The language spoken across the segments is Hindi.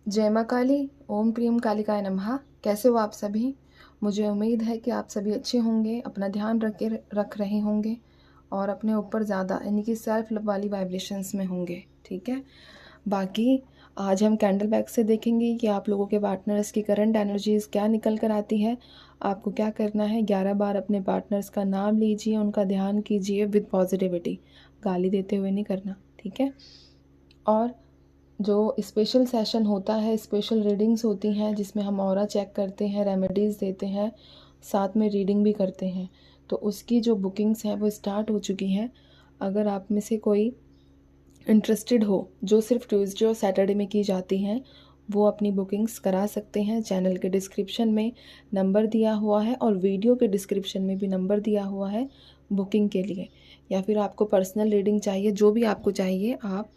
जय माँ काली। ओम क्रीम कालिकाय नमः। कैसे हो आप सभी? मुझे उम्मीद है कि आप सभी अच्छे होंगे, अपना ध्यान रख रहे होंगे और अपने ऊपर ज़्यादा यानी कि सेल्फ लव वाली वाइब्रेशंस में होंगे। ठीक है। बाकी आज हम कैंडल बैग से देखेंगे कि आप लोगों के पार्टनर्स की करंट एनर्जीज़ क्या निकल कर आती है। आपको क्या करना है, 11 बार अपने पार्टनर्स का नाम लीजिए, उनका ध्यान कीजिए विद पॉजिटिविटी, गाली देते हुए नहीं करना। ठीक है। और जो स्पेशल सेशन होता है, स्पेशल रीडिंग्स होती हैं जिसमें हम ऑरा चेक करते हैं, रेमेडीज़ देते हैं, साथ में रीडिंग भी करते हैं, तो उसकी जो बुकिंग्स हैं वो स्टार्ट हो चुकी हैं। अगर आप में से कोई इंटरेस्टेड हो, जो सिर्फ ट्यूसडे और सैटरडे में की जाती हैं, वो अपनी बुकिंग्स करा सकते हैं। चैनल के डिस्क्रिप्शन में नंबर दिया हुआ है और वीडियो के डिस्क्रिप्शन में भी नंबर दिया हुआ है बुकिंग के लिए। या फिर आपको पर्सनल रीडिंग चाहिए, जो भी आपको चाहिए, आप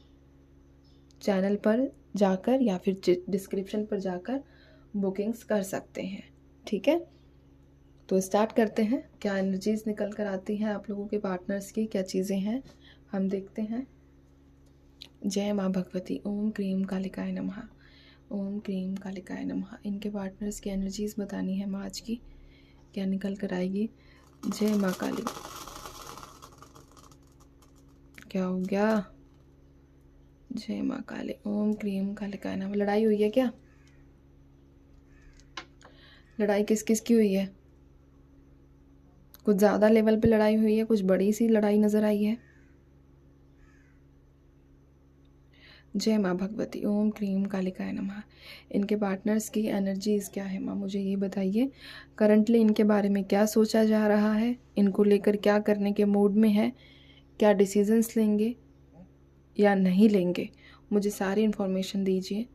चैनल पर जाकर या फिर डिस्क्रिप्शन पर जाकर बुकिंग्स कर सकते हैं। ठीक है। तो स्टार्ट करते हैं। क्या एनर्जीज निकल कर आती हैं आप लोगों के पार्टनर्स की, क्या चीज़ें हैं हम देखते हैं। जय माँ भगवती। ओम क्रीम कालिकाय नमः। ओम क्रीम कालिकाय नमः। इनके पार्टनर्स की एनर्जीज बतानी है माँ आज की, क्या निकल कर आएगी। जय माँ काली। क्या हो गया? जय माँ काली। ओम क्रीम कालिकाय नमः। लड़ाई हुई है क्या? लड़ाई किस किस की हुई है? कुछ ज़्यादा लेवल पे लड़ाई हुई है, कुछ बड़ी सी लड़ाई नज़र आई है। जय माँ भगवती। ओम क्रीम कालिकाय नमः। इनके पार्टनर्स की एनर्जीज क्या है माँ, मुझे ये बताइए। करंटली इनके बारे में क्या सोचा जा रहा है, इनको लेकर क्या करने के मूड में है, क्या डिसीजंस लेंगे या नहीं लेंगे, मुझे सारी इन्फॉर्मेशन दीजिए।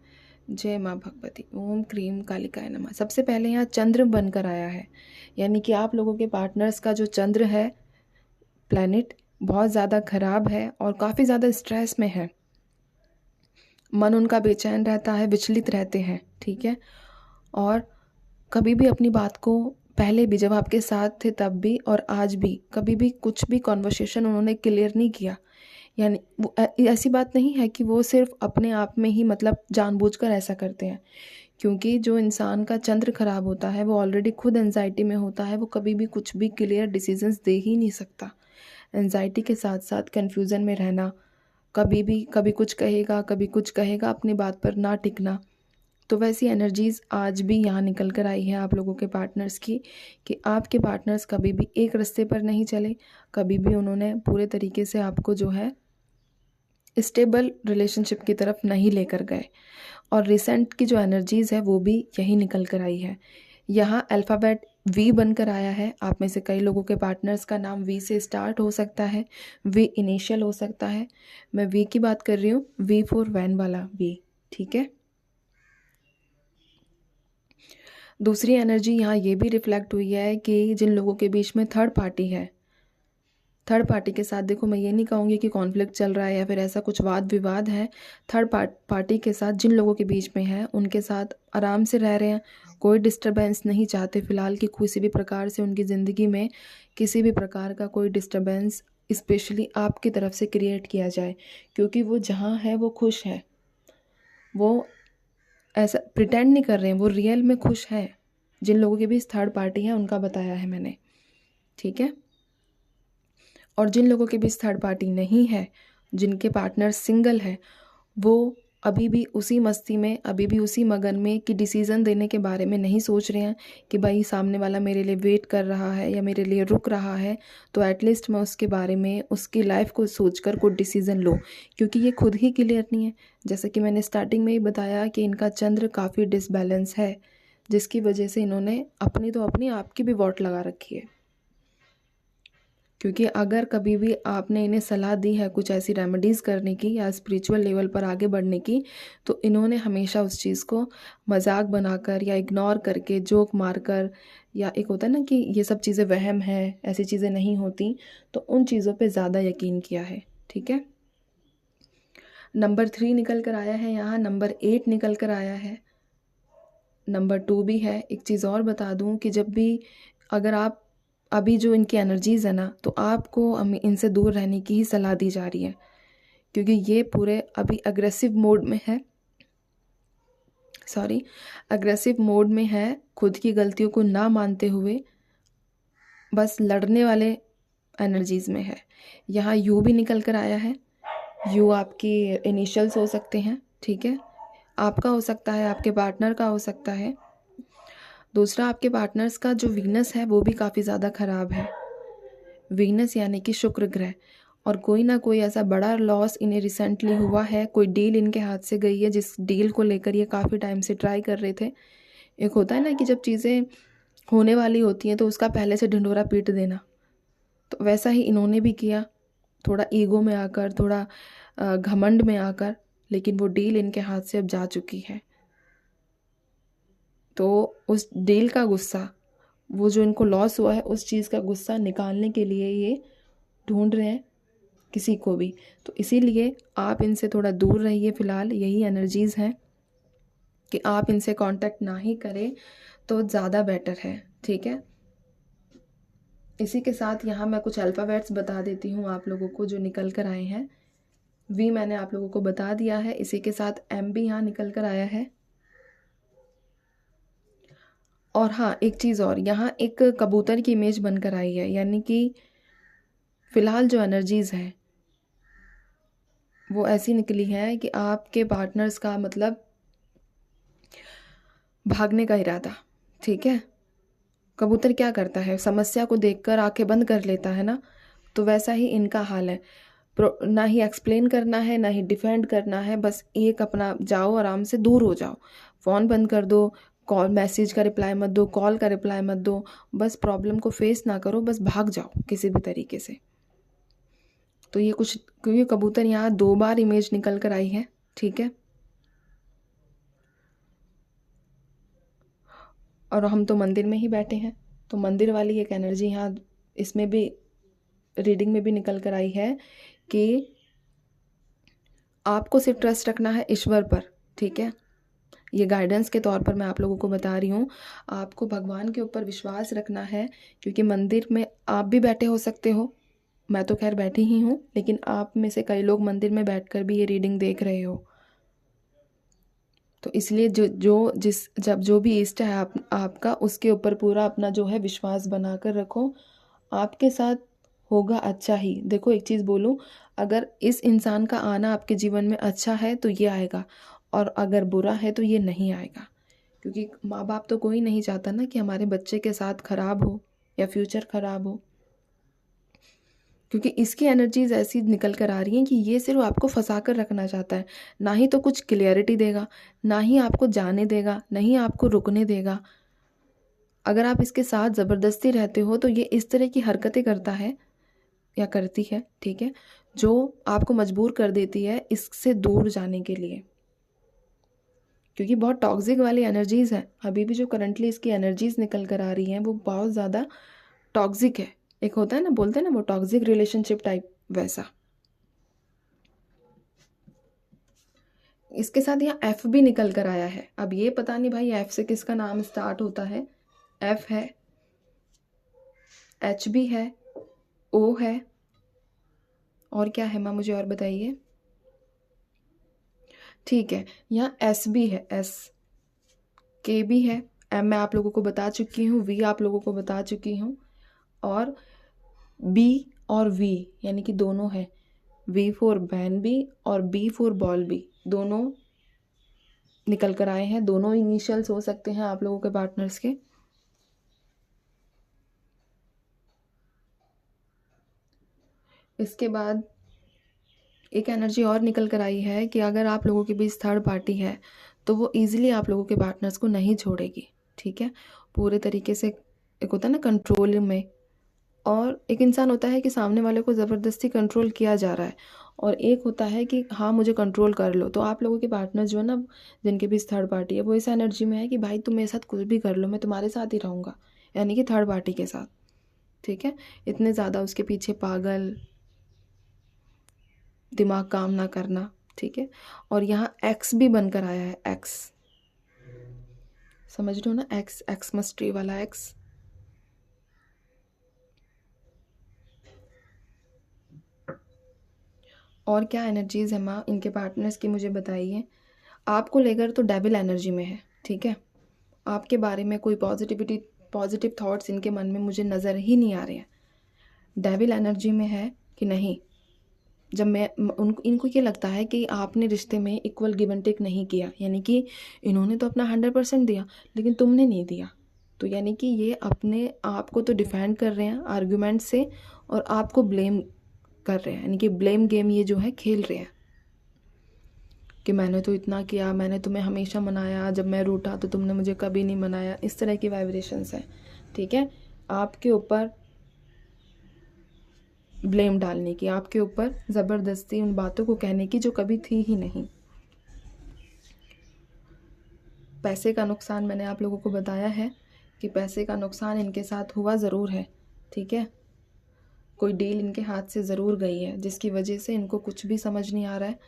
जय माँ भगवती। ओम क्रीम कालिकाय नमः। सबसे पहले यहाँ चंद्र बनकर आया है, यानी कि आप लोगों के पार्टनर्स का जो चंद्र है, प्लैनेट, बहुत ज़्यादा ख़राब है और काफ़ी ज़्यादा स्ट्रेस में है। मन उनका बेचैन रहता है, विचलित रहते हैं। ठीक है। और कभी भी अपनी बात को, पहले भी जब आपके साथ थे तब भी और आज भी, कभी भी कुछ भी कॉन्वर्सेशन उन्होंने क्लियर नहीं किया। यानी वो ऐसी बात नहीं है कि वो सिर्फ अपने आप में ही मतलब जानबूझकर ऐसा करते हैं, क्योंकि जो इंसान का चंद्र खराब होता है वो ऑलरेडी खुद एनजाइटी में होता है, वो कभी भी कुछ भी क्लियर डिसीजंस दे ही नहीं सकता। एनजाइटी के साथ साथ कन्फ्यूज़न में रहना, कभी भी कभी कुछ कहेगा कभी कुछ कहेगा, अपनी बात पर ना टिकना। तो वैसी एनर्जीज़ आज भी यहाँ निकल कर आई है आप लोगों के पार्टनर्स की, कि आपके पार्टनर्स कभी भी एक रास्ते पर नहीं चले, कभी भी उन्होंने पूरे तरीके से आपको जो है स्टेबल रिलेशनशिप की तरफ नहीं लेकर गए। और रिसेंट की जो एनर्जीज़ है वो भी यही निकल कर आई है। यहाँ अल्फ़ाबेट वी बनकर आया है। आप में से कई लोगों के पार्टनर्स का नाम वी से स्टार्ट हो सकता है, वी इनिशियल हो सकता है। मैं वी की बात कर रही हूँ, वी फॉर वैन वाला वी। ठीक है। दूसरी एनर्जी यहाँ ये भी रिफ्लेक्ट हुई है कि जिन लोगों के बीच में थर्ड पार्टी है, थर्ड पार्टी के साथ, देखो मैं ये नहीं कहूँगी कि कॉन्फ्लिक्ट चल रहा है या फिर ऐसा कुछ वाद विवाद है। थर्ड पार्टी के साथ जिन लोगों के बीच में है, उनके साथ आराम से रह रहे हैं, कोई डिस्टरबेंस नहीं चाहते फ़िलहाल कि किसी भी प्रकार से उनकी ज़िंदगी में किसी भी प्रकार का कोई डिस्टरबेंस स्पेशली आपकी तरफ से क्रिएट किया जाए, क्योंकि वो जहाँ है वो खुश है। वो ऐसा प्रिटेंड नहीं कर रहे हैं, वो रियल में खुश हैं। जिन लोगों के बीच थर्ड पार्टी है उनका बताया है मैंने। ठीक है। और जिन लोगों के बीच थर्ड पार्टी नहीं है, जिनके पार्टनर सिंगल है, वो अभी भी उसी मस्ती में, अभी भी उसी मगन में कि डिसीज़न देने के बारे में नहीं सोच रहे हैं कि भाई सामने वाला मेरे लिए वेट कर रहा है या मेरे लिए रुक रहा है, तो एटलीस्ट मैं उसके बारे में, उसकी लाइफ को सोचकर कोई डिसीज़न लो, क्योंकि ये खुद ही क्लियर नहीं है। जैसे कि मैंने स्टार्टिंग में ही बताया कि इनका चंद्र काफ़ी डिसबैलेंस है, जिसकी वजह से इन्होंने अपनी आपकी भी वोट लगा रखी है। क्योंकि अगर कभी भी आपने इन्हें सलाह दी है कुछ ऐसी रेमेडीज़ करने की या स्पिरिचुअल लेवल पर आगे बढ़ने की, तो इन्होंने हमेशा उस चीज़ को मजाक बनाकर या इग्नोर करके, जोक मारकर, या एक होता है ना कि ये सब चीज़ें वहम है, ऐसी चीज़ें नहीं होती, तो उन चीज़ों पे ज़्यादा यकीन किया है। ठीक है। नंबर 3 निकल कर आया है यहाँ, नंबर 8 निकल कर आया है, नंबर 2 भी है। एक चीज़ और बता दूँ कि जब भी, अगर आप अभी जो इनकी एनर्जीज़ है ना, तो आपको इनसे दूर रहने की ही सलाह दी जा रही है, क्योंकि ये पूरे अभी अग्रेसिव मोड में है अग्रेसिव मोड में है, खुद की गलतियों को ना मानते हुए बस लड़ने वाले एनर्जीज में है। यहाँ यू भी निकल कर आया है। यू आपकी इनिशियल्स हो सकते हैं, ठीक है, आपका हो सकता है, आपके पार्टनर का हो सकता है। दूसरा, आपके पार्टनर्स का जो वीनस है वो भी काफ़ी ज़्यादा ख़राब है। वीनस यानी कि शुक्र ग्रह, और कोई ना कोई ऐसा बड़ा लॉस इन्हें रिसेंटली हुआ है, कोई डील इनके हाथ से गई है जिस डील को लेकर ये काफ़ी टाइम से ट्राई कर रहे थे। एक होता है ना कि जब चीज़ें होने वाली होती हैं तो उसका पहले से ढिंढोरा पीट देना, तो वैसा ही इन्होंने भी किया, थोड़ा ईगो में आकर, थोड़ा घमंड में आकर, लेकिन वो डील इनके हाथ से अब जा चुकी है। तो उस डील का गुस्सा, वो जो इनको लॉस हुआ है उस चीज़ का गुस्सा निकालने के लिए ये ढूंढ रहे हैं किसी को भी। तो इसीलिए आप इनसे थोड़ा दूर रहिए। फ़िलहाल यही एनर्जीज़ हैं कि आप इनसे कांटेक्ट ना ही करें तो ज़्यादा बेटर है, ठीक है। इसी के साथ यहाँ मैं कुछ अल्फ़ाबेट्स बता देती हूँ आप लोगों को जो निकल कर आए हैं। वी मैंने आप लोगों को बता दिया है, इसी के साथ एम भी यहाँ निकल कर आया है। और हाँ, एक चीज़ और, यहाँ एक कबूतर की इमेज बनकर आई है, यानी कि फ़िलहाल जो एनर्जीज़ हैं वो ऐसी निकली है कि आपके पार्टनर्स का मतलब भागने का इरादा, ठीक है। कबूतर क्या करता है, समस्या को देखकर आंखें बंद कर लेता है ना, तो वैसा ही इनका हाल है। ना ही एक्सप्लेन करना है, ना ही डिफेंड करना है, बस एक अपना जाओ, आराम से दूर हो जाओ, फ़ोन बंद कर दो, कॉल मैसेज का रिप्लाई मत दो, कॉल का रिप्लाई मत दो, बस प्रॉब्लम को फेस ना करो, बस भाग जाओ किसी भी तरीके से। तो ये कुछ, क्योंकि कबूतर यहाँ 2 बार इमेज निकल कर आई है, ठीक है। और हम तो मंदिर में ही बैठे हैं, तो मंदिर वाली एक एनर्जी यहाँ इसमें भी, रीडिंग में भी निकल कर आई है कि आपको सिर्फ ट्रस्ट रखना है ईश्वर पर, ठीक है। ये गाइडेंस के तौर पर मैं आप लोगों को बता रही हूँ, आपको भगवान के ऊपर विश्वास रखना है, क्योंकि मंदिर में आप भी बैठे हो सकते हो, मैं तो खैर बैठी ही हूँ, लेकिन आप में से कई लोग मंदिर में बैठकर भी ये रीडिंग देख रहे हो। तो इसलिए जब जो भी इष्ट है आपका, उसके ऊपर पूरा अपना जो है विश्वास बनाकर रखो, आपके साथ होगा अच्छा ही। देखो एक चीज़ बोलूँ, अगर इस इंसान का आना आपके जीवन में अच्छा है तो ये आएगा, और अगर बुरा है तो ये नहीं आएगा, क्योंकि माँ बाप तो कोई नहीं चाहता ना कि हमारे बच्चे के साथ खराब हो या फ्यूचर खराब हो। क्योंकि इसकी एनर्जीज ऐसी निकल कर आ रही हैं कि ये सिर्फ आपको फंसा कर रखना चाहता है, ना ही तो कुछ क्लियरिटी देगा, ना ही आपको जाने देगा, ना ही आपको रुकने देगा। अगर आप इसके साथ ज़बरदस्ती रहते हो तो ये इस तरह की हरकतें करता है या करती है, ठीक है, जो आपको मजबूर कर देती है इससे दूर जाने के लिए, क्योंकि बहुत टॉक्सिक वाली एनर्जीज़ हैं। अभी भी जो करंटली इसकी एनर्जीज़ निकल कर आ रही हैं वो बहुत ज़्यादा टॉक्सिक है। एक होता है ना, बोलते हैं ना वो टॉक्सिक रिलेशनशिप टाइप, वैसा। इसके साथ यहाँ एफ भी निकल कर आया है। अब ये पता नहीं भाई एफ से किसका नाम स्टार्ट होता है। एफ है, एच भी है, ओ है, और क्या है माँ, मुझे और बताइए। ठीक है, यहाँ एस भी है, एस, के भी है, एम मैं आप लोगों को बता चुकी हूँ, वी आप लोगों को बता चुकी हूँ, और बी और वी यानी कि दोनों है, वी फॉर वैन बी और बी फॉर बॉल बी, दोनों निकल कर आए हैं। दोनों इनिशियल्स हो सकते हैं आप लोगों के पार्टनर्स के। इसके बाद एक एनर्जी और निकल कर आई है कि अगर आप लोगों के बीच थर्ड पार्टी है तो वो ईजिली आप लोगों के पार्टनर्स को नहीं छोड़ेगी, ठीक है, पूरे तरीके से। एक होता है ना कंट्रोल में, और एक इंसान होता है कि सामने वाले को ज़बरदस्ती कंट्रोल किया जा रहा है, और एक होता है कि हाँ मुझे कंट्रोल कर लो। तो आप लोगों के पार्टनर जो है ना, जिनके बीच थर्ड पार्टी है, वो इस एनर्जी में है कि भाई तुम मेरे साथ कुछ भी कर लो, मैं तुम्हारे साथ ही रहूँगा, यानी कि थर्ड पार्टी के साथ, ठीक है। इतने ज़्यादा उसके पीछे पागल, दिमाग काम ना करना, ठीक है। और यहाँ एक्स भी बनकर आया है, एक्स, समझ रहे हो ना, एक्स, एक्समस ट्री वाला एक्स। और क्या एनर्जीज है माँ इनके पार्टनर्स की, मुझे बताइए। आपको लेकर तो डेविल एनर्जी में है, ठीक है। आपके बारे में कोई पॉजिटिव थॉट्स इनके मन में मुझे नज़र ही नहीं आ रहे हैं। डेविल एनर्जी में है कि नहीं, जब मैं इनको ये लगता है कि आपने रिश्ते में इक्वल गिव एंड टेक नहीं किया, यानी कि इन्होंने तो अपना 100% दिया लेकिन तुमने नहीं दिया, तो यानी कि ये अपने आप को तो डिफेंड कर रहे हैं आर्गुमेंट से और आपको ब्लेम कर रहे हैं, यानी कि ब्लेम गेम ये जो है खेल रहे हैं कि मैंने तो इतना किया, मैंने तुम्हें हमेशा मनाया, जब मैं रूठा तो तुमने मुझे कभी नहीं मनाया। इस तरह की वाइब्रेशंस है, ठीक है। आपके ऊपर ब्लेम डालने की, आपके ऊपर ज़बरदस्ती उन बातों को कहने की जो कभी थी ही नहीं। पैसे का नुकसान मैंने आप लोगों को बताया है कि पैसे का नुकसान इनके साथ हुआ ज़रूर है, ठीक है। कोई डील इनके हाथ से ज़रूर गई है जिसकी वजह से इनको कुछ भी समझ नहीं आ रहा है,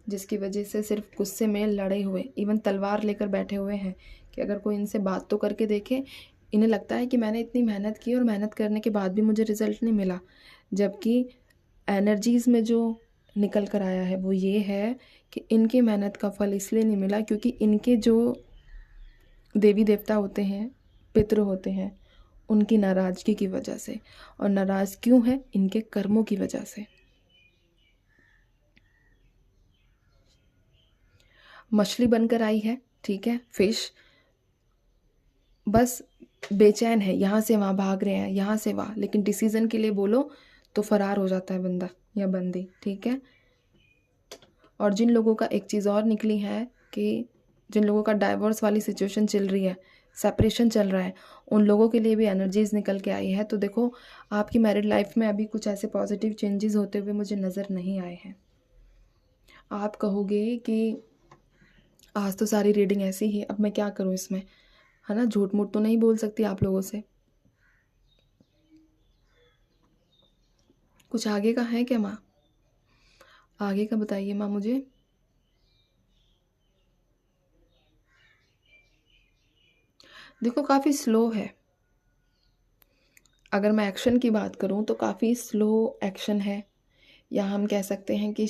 जिसकी वजह से सिर्फ गुस्से में लड़े हुए, इवन तलवार लेकर बैठे हुए हैं कि अगर कोई इनसे बात तो करके देखे। इन्हें लगता है कि मैंने इतनी मेहनत की और मेहनत करने के बाद भी मुझे रिज़ल्ट नहीं मिला, जबकि एनर्जीज़ में जो निकल कर आया है वो ये है कि इनकी मेहनत का फल इसलिए नहीं मिला क्योंकि इनके जो देवी देवता होते हैं, पितृ होते हैं, उनकी नाराज़गी की वजह से। और नाराज़ क्यों है? इनके कर्मों की वजह से। मछली बनकर आई है, ठीक है, फिश, बस बेचैन है, यहाँ से वहाँ भाग रहे हैं, यहाँ से वहाँ, लेकिन डिसीज़न के लिए बोलो तो फरार हो जाता है बंदा या बंदी, ठीक है। और जिन लोगों का एक चीज़ और निकली है कि जिन लोगों का डाइवोर्स वाली सिचुएशन चल रही है, सेपरेशन चल रहा है, उन लोगों के लिए भी एनर्जीज़ निकल के आई है। तो देखो, आपकी मैरिड लाइफ में अभी कुछ ऐसे पॉजिटिव चेंजेस होते हुए मुझे नज़र नहीं आए हैं। आप कहोगे कि आज तो सारी रीडिंग ऐसी ही है, अब मैं क्या करूँ इसमें, है ना। झूठ मूठ तो नहीं बोल सकती आप लोगों से। कुछ आगे का है क्या माँ? आगे का बताइए माँ मुझे। देखो, काफ़ी स्लो है। अगर मैं एक्शन की बात करूं तो काफ़ी स्लो एक्शन है, या हम कह सकते हैं कि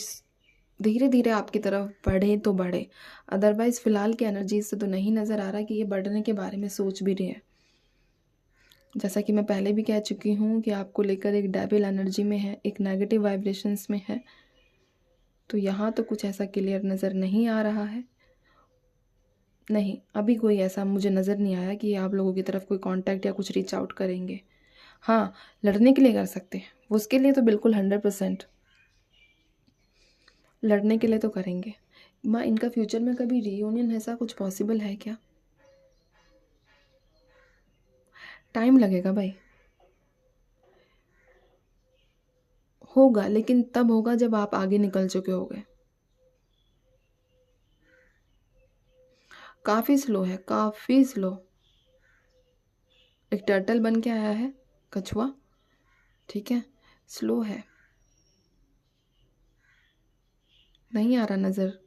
धीरे धीरे आपकी तरफ बढ़े तो बढ़े। अदरवाइज़ फ़िलहाल की एनर्जी से तो नहीं नज़र आ रहा कि ये बढ़ने के बारे में सोच भी रहे हैं। जैसा कि मैं पहले भी कह चुकी हूँ कि आपको लेकर एक डेविल एनर्जी में है, एक नेगेटिव वाइब्रेशंस में है। तो यहाँ तो कुछ ऐसा क्लियर नज़र नहीं आ रहा है। नहीं, अभी कोई ऐसा मुझे नज़र नहीं आया कि आप लोगों की तरफ कोई कांटेक्ट या कुछ रीच आउट करेंगे। हाँ, लड़ने के लिए कर सकते हैं, उसके लिए तो बिल्कुल 100% लड़ने के लिए तो करेंगे। माँ, इनका फ्यूचर में कभी रीयूनियन ऐसा कुछ पॉसिबल है क्या? टाइम लगेगा भाई, होगा, लेकिन तब होगा जब आप आगे निकल चुके होगे। काफ़ी स्लो है, काफ़ी स्लो। एक टर्टल बन के आया है, कछुआ, ठीक है, स्लो है, नहीं आ रहा नज़र।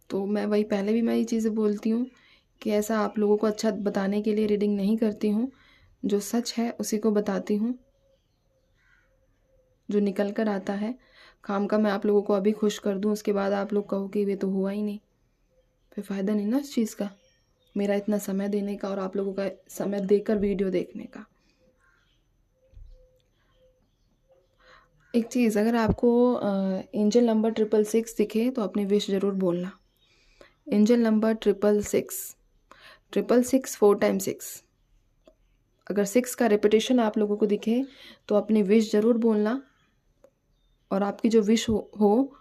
तो मैं वही पहले भी मैं ये चीज़ें बोलती हूँ कि ऐसा आप लोगों को अच्छा बताने के लिए रीडिंग नहीं करती हूँ, जो सच है उसी को बताती हूँ, जो निकल कर आता है। काम का मैं आप लोगों को अभी खुश कर दूँ, उसके बाद आप लोग कहो कि ये तो हुआ ही नहीं, फिर फ़ायदा नहीं ना इस चीज़ का, मेरा इतना समय देने का और आप लोगों का समय देकर वीडियो देखने का। एक चीज़, अगर आपको एंजल नंबर 666 दिखे तो अपनी विश ज़रूर बोलना। एंजल नंबर 666 4 टाइम 6, अगर 6 का रिपीटेशन आप लोगों को दिखे तो अपनी विश ज़रूर बोलना। और आपकी जो विश हो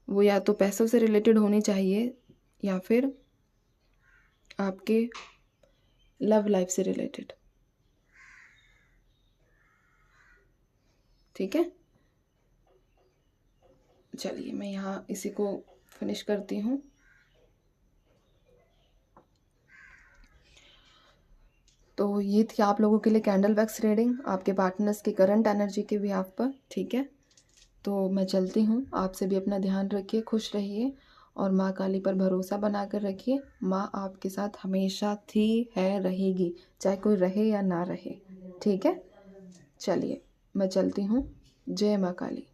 वो या तो पैसों से रिलेटेड होनी चाहिए या फिर आपके लव लाइफ से रिलेटेड, ठीक है। चलिए, मैं यहाँ इसी को फिनिश करती हूँ। तो ये थी आप लोगों के लिए कैंडल वैक्स रीडिंग आपके पार्टनर्स की करंट एनर्जी के भी आप पर, ठीक है। तो मैं चलती हूँ, आपसे भी अपना ध्यान रखिए, खुश रहिए और माँ काली पर भरोसा बना कर रखिए। माँ आपके साथ हमेशा थी, है, रहेगी, चाहे कोई रहे या ना रहे, ठीक है। चलिए, मैं चलती हूँ। जय माँ काली।